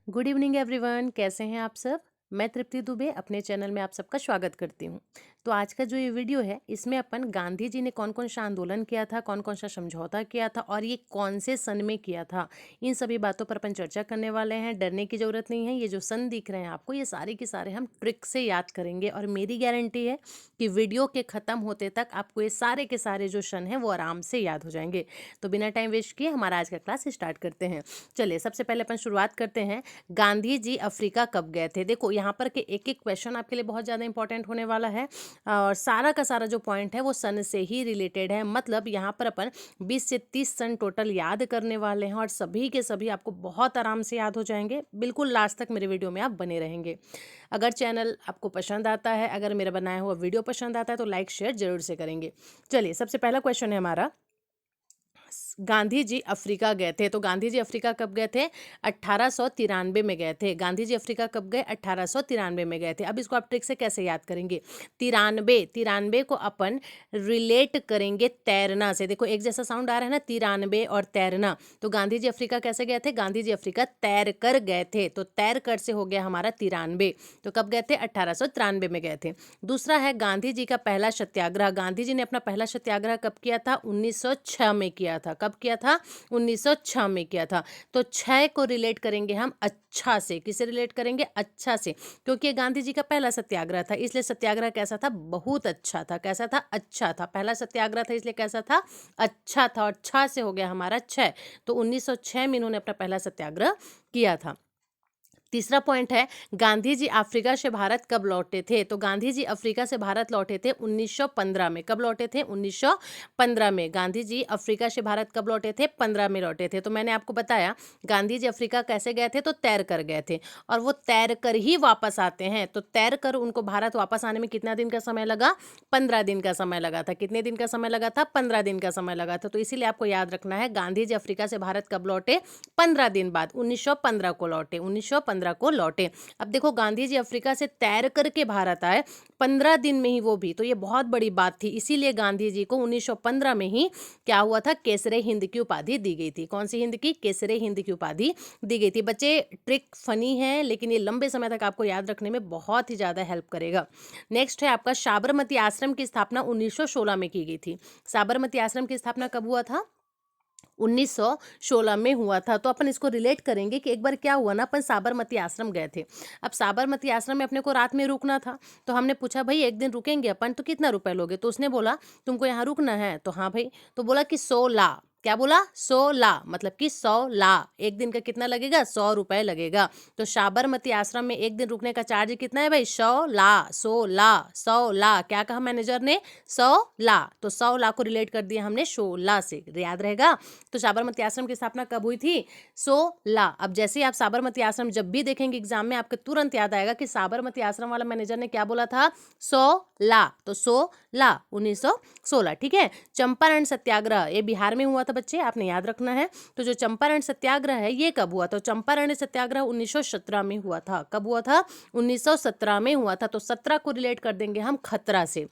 Good evening everyone, कैसे हैं आप सब। मैं तृप्ति दुबे अपने चैनल में आप सबका स्वागत करती हूं। तो आज का जो ये वीडियो है इसमें अपन गांधी जी ने कौन कौन सा आंदोलन किया था, कौन कौन सा समझौता किया था और ये कौन से सन में किया था, इन सभी बातों पर अपन चर्चा करने वाले हैं। डरने की ज़रूरत नहीं है। ये जो सन दिख रहे हैं आपको, ये सारे के सारे हम ट्रिक से याद करेंगे और मेरी गारंटी है कि वीडियो के ख़त्म होते तक आपको ये सारे के सारे जो सन हैं वो आराम से याद हो जाएंगे। तो बिना टाइम वेस्ट किए हमारा आज का क्लास स्टार्ट करते हैं। चलिए, सबसे पहले अपन शुरुआत करते हैं। गांधी जी अफ्रीका कब गए थे। देखो यहाँ पर के एक एक क्वेश्चन आपके लिए बहुत ज़्यादा इंपॉर्टेंट होने वाला है और सारा का सारा जो पॉइंट है वो सन से ही रिलेटेड है। मतलब यहाँ पर अपन 20 से 30 सन टोटल याद करने वाले हैं और सभी के सभी आपको बहुत आराम से याद हो जाएंगे। बिल्कुल लास्ट तक मेरे वीडियो में आप बने रहेंगे। अगर चैनल आपको पसंद आता है, अगर मेरा बनाया हुआ वीडियो पसंद आता है तो लाइक शेयर जरूर से करेंगे। चलिए, सबसे पहला क्वेश्चन है हमारा, गांधी जी अफ्रीका गए थे। तो गांधी जी अफ्रीका कब गए थे? 1893 में गए थे। गांधी जी अफ्रीका कब गए? 1893 में गए थे। अब इसको आप ट्रिक से कैसे याद करेंगे? तिरानवे, तिरानवे को अपन रिलेट करेंगे तैरना से। देखो एक जैसा साउंड आ रहा है ना, तिरानवे और तैरना। तो गांधी जी अफ्रीका कैसे गए थे? गांधी जी अफ्रीका तैर कर गए थे। तो तैर कर से हो गया हमारा तिरानवे। तो कब गए थे? 1893 में गए थे। दूसरा है गांधी जी का पहला सत्याग्रह। गांधी जी ने अपना पहला सत्याग्रह कब किया था? 1906 में किया था। कब किया था? 1906 में किया था। तो 6 को रिलेट करेंगे हम अच्छा से। किसे रिलेट करेंगे? अच्छा से, क्योंकि ये गांधी जी का पहला सत्याग्रह था, इसलिए सत्याग्रह कैसा था? बहुत अच्छा था। कैसा था? अच्छा था। पहला सत्याग्रह था इसलिए कैसा था? अच्छा था। और 6 से हो गया हमारा 6। तो 1906 में इन्होंने अपना पहला सत्याग्रह किया था। तीसरा पॉइंट है, गांधी जी अफ्रीका से भारत कब लौटे थे। तो गांधी जी अफ्रीका से भारत लौटे थे 1915 में। कब लौटे थे? 1915 में। गांधी जी अफ्रीका से भारत कब लौटे थे? 15 में लौटे थे। तो मैंने आपको बताया गांधी जी अफ्रीका कैसे गए थे, तो तैर कर गए थे और वो तैर कर ही वापस आते हैं। तो तैर कर उनको भारत वापस आने में कितना दिन का समय लगा? 15 दिन का समय लगा था। कितने दिन का समय लगा था? 15 दिन का समय लगा था। तो इसीलिए आपको याद रखना है, गांधी जी अफ्रीका से भारत कब लौटे? 15 दिन बाद, 1915 को लौटे। 1915 को लौटे। अब देखो गांधी जी अफ्रीका से तैर करके भारत आए 15 दिन में ही, वो भी तो ये बहुत बड़ी बात थी। इसीलिए गांधी जी को 1915 में ही क्या हुआ था? केसरे हिंद की उपाधि दी गई थी। कौन सी हिंद की? केसरे हिंद की उपाधि दी गई थी। बच्चे ट्रिक फनी है लेकिन ये लंबे समय तक आपको याद रखने में बहुत ही ज्यादा हेल्प करेगा। नेक्स्ट है आपका, साबरमती आश्रम की स्थापना 1916 में की गई थी। साबरमती आश्रम की स्थापना कब हुआ था? 1916 में हुआ था। तो अपन इसको रिलेट करेंगे कि एक बार क्या हुआ ना, अपन साबरमती आश्रम गए थे। अब साबरमती आश्रम में अपने को रात में रुकना था। तो हमने पूछा भाई एक दिन रुकेंगे अपन, तो कितना रुपए लोगे? तो उसने बोला तुमको यहाँ रुकना है तो हाँ भाई। तो बोला कि 100 ला। क्या बोला? 100 ला, मतलब कि 100 ला। एक दिन का कितना लगेगा? 100 रुपए लगेगा। तो साबरमती आश्रम में एक दिन रुकने का चार्ज कितना है भाई? 100 ला। 100 ला, 100 ला। क्या कहा मैनेजर ने? 100 ला। तो 100 ला को रिलेट कर दिया हमने 16 से। याद रहेगा। तो साबरमती आश्रम की स्थापना कब हुई थी? 16। अब जैसे ही आप साबरमती आश्रम जब भी देखेंगे एग्जाम में, आपके तुरंत याद आएगा कि साबरमती आश्रम वाला मैनेजर ने क्या बोला था? 100 ला। तो 100 ला 1916। ठीक है। चंपारण सत्याग्रह ये बिहार में हुआ था बच्चे, आपने याद रखना है। तो जो चंपारण सत्याग्रह है ये कब हुआ था? तो चंपारण सत्याग्रह 1917 में हुआ था। कब हुआ था? 1917 में हुआ था। तो 17 को रिलेट कर देंगे हम खतरा से।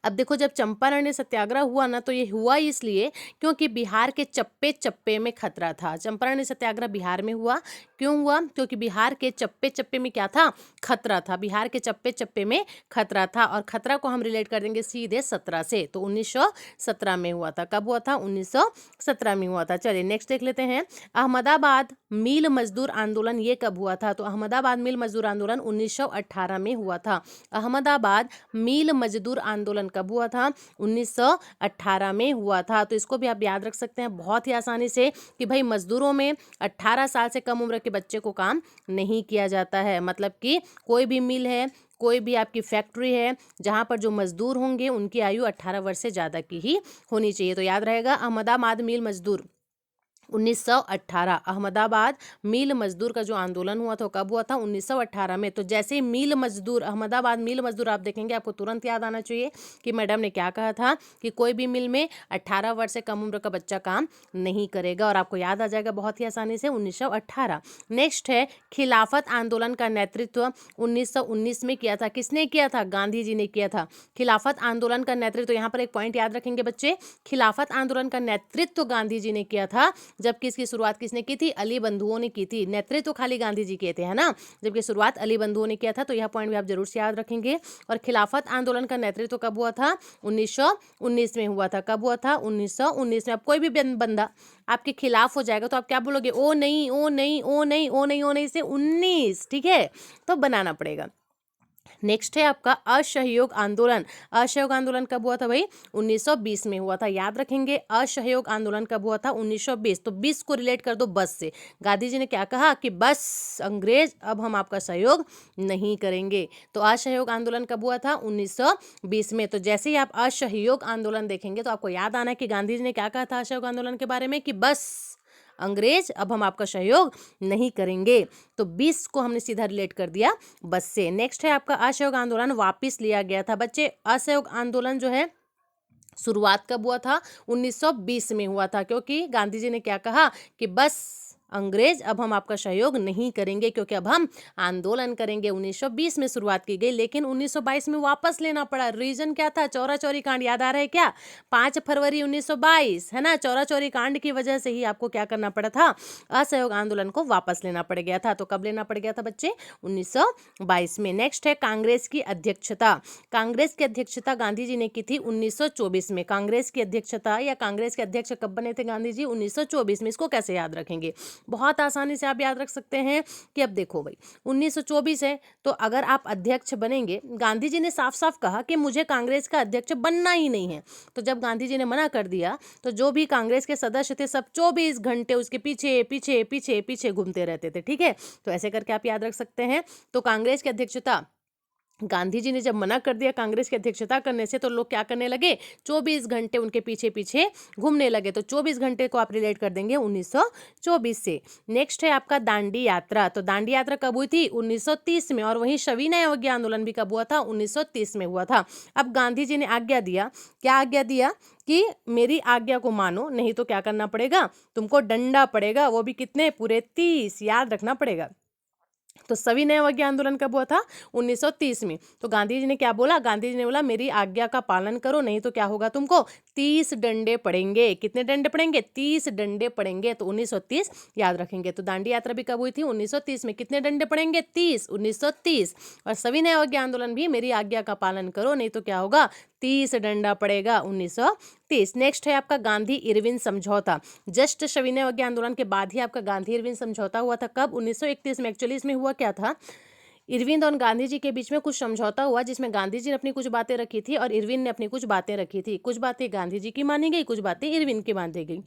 अब देखो जब चंपारण सत्याग्रह हुआ ना, तो ये हुआ इसलिए क्योंकि बिहार के चप्पे चप्पे में खतरा था। चंपारण सत्याग्रह बिहार में हुआ। क्यों हुआ? क्योंकि बिहार के चप्पे चप्पे में क्या था? खतरा था। बिहार के चप्पे चप्पे में खतरा था और खतरा को हम रिलेट कर देंगे सीधे 17 से। तो 1917 में हुआ था। कब हुआ था? 1917 में हुआ था। चलिए नेक्स्ट देख लेते हैं। अहमदाबाद मिल मजदूर आंदोलन ये कब हुआ था? तो अहमदाबाद मिल मजदूर आंदोलन 1918 में हुआ था। अहमदाबाद मिल मजदूर आंदोलन कब हुआ था? 1918 में हुआ था। तो इसको भी आप याद रख सकते हैं बहुत ही आसानी से कि भाई मजदूरों में 18 साल से कम उम्र के बच्चे को काम नहीं किया जाता है। मतलब कि कोई भी मिल है, कोई भी आपकी फैक्ट्री है, जहां पर जो मजदूर होंगे उनकी आयु 18 वर्ष से ज़्यादा की ही होनी चाहिए। तो याद रहेगा, अहमदाबाद मिल मजदूर 1918। अहमदाबाद मिल मजदूर का जो आंदोलन हुआ था कब हुआ था? 1918 में। तो जैसे मिल मजदूर, अहमदाबाद मिल मजदूर आप देखेंगे आपको तुरंत याद आना चाहिए कि मैडम ने क्या कहा था कि कोई भी मिल में 18 वर्ष से कम उम्र का बच्चा काम नहीं करेगा। और आपको याद आ जाएगा बहुत ही आसानी से 1918। नेक्स्ट है, खिलाफत आंदोलन का नेतृत्व 1919 में किया था। किसने किया था? गांधी जी ने किया था। खिलाफत आंदोलन का नेतृत्व, यहाँ पर एक पॉइंट याद रखेंगे बच्चे, खिलाफत आंदोलन का नेतृत्व गांधी जी ने किया था जबकि इसकी शुरुआत किसने की थी? अली बंधुओं ने की थी। नेतृत्व तो खाली गांधी जी किए थे, है ना, जबकि शुरुआत अली बंधुओं ने किया था। तो यह पॉइंट भी आप जरूर से याद रखेंगे। और खिलाफत आंदोलन का नेतृत्व कब हुआ था? 1919 में हुआ था। कब हुआ था? 1919 में। अब कोई भी बंदा आपके खिलाफ हो जाएगा तो आप क्या बोलोगे? ओ नहीं, ओ नहीं, ओ नहीं, ओ नहीं, ओ नहीं से 19, ठीक है, तो बनाना पड़ेगा। नेक्स्ट है आपका असहयोग आंदोलन। असहयोग आंदोलन कब हुआ था भाई? 1920 में हुआ था। याद रखेंगे, असहयोग आंदोलन कब हुआ था? 1920। तो 20 को रिलेट कर दो बस से। गांधी जी ने क्या कहा कि बस अंग्रेज, अब हम आपका सहयोग नहीं करेंगे। तो असहयोग आंदोलन कब हुआ था? 1920 में। तो जैसे ही आप असहयोग आंदोलन देखेंगे तो आपको याद आना है कि गांधी जी ने क्या कहा था असहयोग आंदोलन के बारे में, कि बस अंग्रेज, अब हम आपका सहयोग नहीं करेंगे। तो 20 को हमने सीधा रिलेट कर दिया बस से। नेक्स्ट है आपका असहयोग आंदोलन वापस लिया गया था। बच्चे, असहयोग आंदोलन जो है शुरुआत कब हुआ था? 1920 में हुआ था, क्योंकि गांधी जी ने क्या कहा कि बस अंग्रेज, अब हम आपका सहयोग नहीं करेंगे, क्योंकि अब हम आंदोलन करेंगे। 1920 में शुरुआत की गई, लेकिन 1922 में वापस लेना पड़ा। रीजन क्या था? चौरा चौरी कांड, याद आ रहा है क्या? 5 फरवरी 1922, है ना, चौरा चौरी कांड की वजह से ही आपको क्या करना पड़ा था? असहयोग आंदोलन को वापस लेना पड़ गया था। तो कब लेना पड़ गया था बच्चे? 1922 में। नेक्स्ट है कांग्रेस की अध्यक्षता। कांग्रेस की अध्यक्षता गांधी जी ने की थी 1924 में। कांग्रेस की अध्यक्षता या कांग्रेस के अध्यक्ष कब बने थे गांधी जी? 1924 में। इसको कैसे याद रखेंगे? बहुत आसानी से आप याद रख सकते हैं कि अब देखो भाई, 1924 है, तो अगर आप अध्यक्ष बनेंगे, गांधी जी ने साफ साफ कहा कि मुझे कांग्रेस का अध्यक्ष बनना ही नहीं है। तो जब गांधी जी ने मना कर दिया तो जो भी कांग्रेस के सदस्य थे सब 24 घंटे उसके पीछे पीछे पीछे पीछे घूमते रहते थे, ठीक है। तो ऐसे करके आप याद रख सकते हैं। तो कांग्रेस की अध्यक्षता गांधी जी ने जब मना कर दिया कांग्रेस की अध्यक्षता करने से, तो लोग क्या करने लगे? 24 घंटे उनके पीछे पीछे घूमने लगे। तो 24 घंटे को आप रिलेट कर देंगे 1924 से। नेक्स्ट है आपका दांडी यात्रा। तो दांडी यात्रा कब हुई थी? 1930 में। और वहीं सविनय अवज्ञा आंदोलन भी कब हुआ था? 1930 में हुआ था। अब गांधी जी ने आज्ञा दिया, क्या आज्ञा दिया? कि मेरी आज्ञा को मानो, नहीं तो क्या करना पड़ेगा? तुमको डंडा पड़ेगा, वो भी कितने? पूरे 30, याद रखना पड़ेगा। तो सविनय अवज्ञा आंदोलन कब हुआ था? 1930 में। तो गांधी जी ने क्या बोला? गांधी जी ने बोला मेरी आज्ञा का पालन करो, नहीं तो क्या होगा? तुमको 30 डंडे पड़ेंगे। कितने डंडे पड़ेंगे? 30 डंडे पड़ेंगे। तो 1930 याद रखेंगे। तो दांडी यात्रा भी कब हुई थी? 1930 में। कितने डंडे पड़ेंगे? 30, 1930। और सविनय अवज्ञा आंदोलन भी मेरी आज्ञा का पालन करो, नहीं तो क्या होगा? 30 डंडा पड़ेगा, 1930। नेक्स्ट है आपका गांधी इरविन समझौता। जस्ट सविनय अवज्ञा आंदोलन के बाद ही आपका गांधी इरविन समझौता हुआ था। कब? 1931 में। एक्चुअली इसमें हुआ क्या था? इरविन और गांधी जी के बीच में कुछ समझौता हुआ, जिसमें गांधी जी ने अपनी कुछ बातें रखी थी और इरविन ने अपनी कुछ बातें रखी थी। कुछ बातें गांधी जी की मानी गई, कुछ बातें इरविन की मानी गई।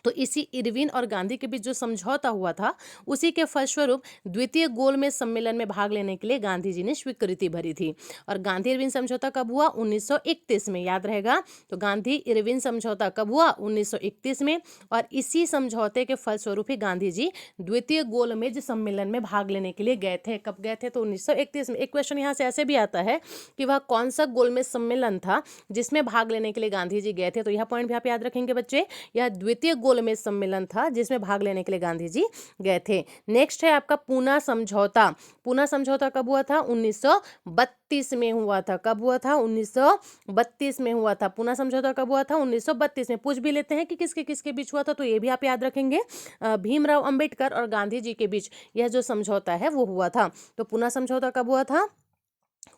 तो इसी इरविन और गांधी के बीच जो समझौता हुआ था, उसी के फलस्वरूप द्वितीय गोलमेज सम्मेलन में भाग लेने के लिए गांधी जी ने स्वीकृति भरी थी। और गांधी इरविन समझौता कब हुआ? 1931 में, याद रहेगा। तो गांधी इरविन समझौता कब हुआ? 1931 में। और इसी समझौते के फलस्वरूप ही गांधी जी द्वितीय गोलमेज सम्मेलन में भाग लेने के लिए गए थे। कब गए थे? तो 1931 में। एक क्वेश्चन यहाँ से ऐसे भी आता है कि वह कौन सा गोलमेज सम्मेलन था जिसमें भाग लेने के लिए गांधी जी गए थे। तो यह पॉइंट भी आप याद रखेंगे बच्चे। यह द्वितीय गोलमेज सम्मेलन था जिसमें भाग लेने के लिए गांधी जी गए थे। नेक्स्ट है आपका पूना समझौता। पूना समझौता कब हुआ था? 1932 में हुआ था। कब हुआ था? 1932 में हुआ था। पूना समझौता कब हुआ था? 1932 में। पूछ भी लेते हैं कि किसके किसके बीच हुआ था, तो ये भी आप याद रखेंगे। भीमराव अंबेडकर और गांधी जी के बीच यह जो समझौता है वो हुआ था। तो पूना समझौता कब हुआ था?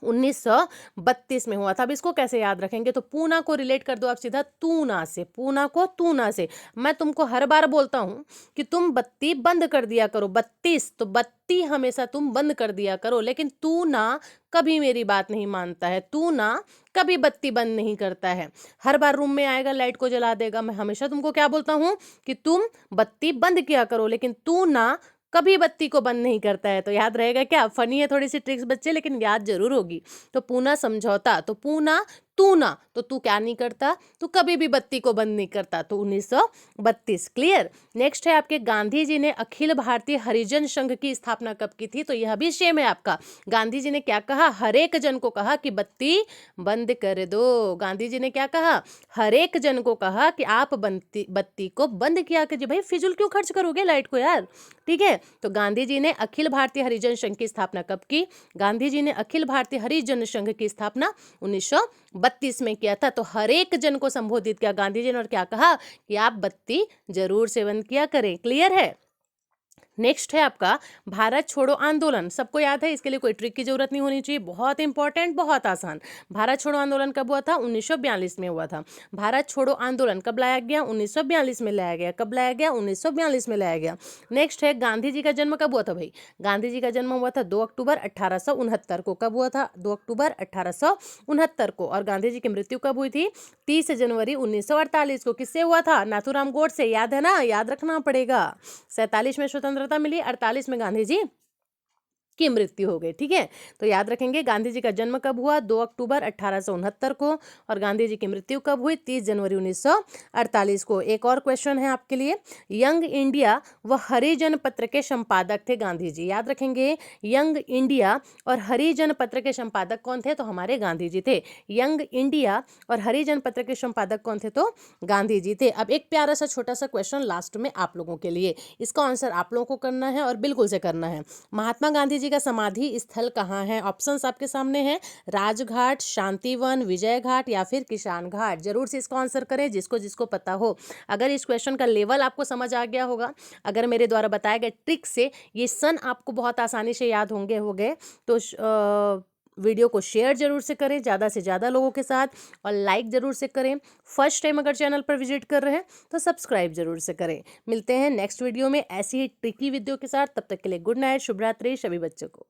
1932 में हुआ था। अब इसको कैसे याद रखेंगे? तो पूना को रिलेट कर दो आप सीधा तूना से। पूना को तूना से। मैं तुमको हर बार बोलता हूं कि तुम बत्ती बंद कर दिया करो। 32, तो बत्ती हमेशा तुम बंद कर दिया करो, लेकिन तू ना कभी मेरी बात नहीं मानता है। तू ना कभी बत्ती बंद नहीं करता है। हर बार रूम में आएगा, लाइट को जला देगा। मैं हमेशा तुमको क्या बोलता हूं कि तुम बत्ती बंद किया करो, लेकिन तू ना कभी बत्ती को बंद नहीं करता है। तो याद रहेगा क्या? फनी है थोड़ी सी ट्रिक्स बच्चे, लेकिन याद जरूर होगी। तो पूना समझौता, तो पूना तू ना, तो तू क्या नहीं करता? तू कभी भी बत्ती को बंद नहीं करता। तो 1932। क्लियर। नेक्स्ट है आपके गांधी जी ने अखिल भारतीय हरिजन संघ की स्थापना कब की थी? तो यह भी सेम है आपका। गांधी जी ने क्या कहा? हर एक जन को कहा कि बत्ती बंद कर दो। गांधी जी ने क्या कहा? हर एक जन को कहा कि आप बत्ती को बंद किया कीजिए। भाई फिजूल क्यों खर्च करोगे लाइट को यार, ठीक है। तो गांधी जी ने अखिल भारतीय हरिजन संघ की स्थापना कब की? गांधी जी ने अखिल भारतीय हरिजन संघ की स्थापना 32 में किया था। तो हर एक जन को संबोधित किया गांधी जी ने और क्या कहा कि आप बत्ती जरूर से बंद किया करें। क्लियर है। नेक्स्ट है आपका भारत छोड़ो आंदोलन। सबको याद है, इसके लिए कोई ट्रिक की जरूरत नहीं होनी चाहिए, बहुत इंपॉर्टेंट, बहुत आसान। भारत छोड़ो आंदोलन कब हुआ था? 1942 में हुआ था। भारत छोड़ो आंदोलन कब लाया गया? 1942 में लाया गया। कब लाया गया? 1942 में लाया गया। नेक्स्ट है गांधी जी का जन्म कब हुआ था भाई? गांधी जी का जन्म हुआ था 2 अक्टूबर 1869 को। कब हुआ था? 2 अक्टूबर 1869 को। और गांधी जी की मृत्यु कब हुई थी? 30 जनवरी 1948 को। किससे हुआ था? नाथूराम गोडसे। याद है ना, याद रखना पड़ेगा। 47 में स्वतंत्रता मिली, 48 में गांधी जी की मृत्यु हो गई। ठीक है, तो याद रखेंगे गांधी जी का जन्म कब हुआ? 2 अक्टूबर 1869 को। और गांधी जी की मृत्यु कब हुई? 30 जनवरी 1948 को। एक और क्वेश्चन है आपके लिए। यंग इंडिया व हरिजन पत्र के संपादक थे गांधी जी। याद रखेंगे, यंग इंडिया और हरिजन पत्र के संपादक कौन थे? तो हमारे गांधी जी थे। यंग इंडिया और हरिजन पत्र के संपादक कौन थे? तो गांधी जी थे। अब एक प्यारा सा छोटा सा क्वेश्चन लास्ट में आप लोगों के लिए, इसका आंसर आप लोगों को करना है और बिल्कुल से करना है। महात्मा गांधी जी का समाधि स्थल कहाँ है? ऑप्शंस आपके सामने हैं, राजघाट, शांतिवन, विजय घाट या फिर किसान घाट। जरूर से इसको आंसर करें जिसको जिसको पता हो। अगर इस क्वेश्चन का लेवल आपको समझ आ गया होगा, अगर मेरे द्वारा बताए गए ट्रिक से ये सन आपको बहुत आसानी से याद हो गए तो वीडियो को शेयर जरूर से करें ज़्यादा से ज़्यादा लोगों के साथ, और लाइक ज़रूर से करें। फर्स्ट टाइम अगर चैनल पर विजिट कर रहे हैं तो सब्सक्राइब जरूर से करें। मिलते हैं नेक्स्ट वीडियो में ऐसी ही ट्रिकी वीडियो के साथ। तब तक के लिए गुड नाइट, शुभ रात्रि सभी बच्चों को।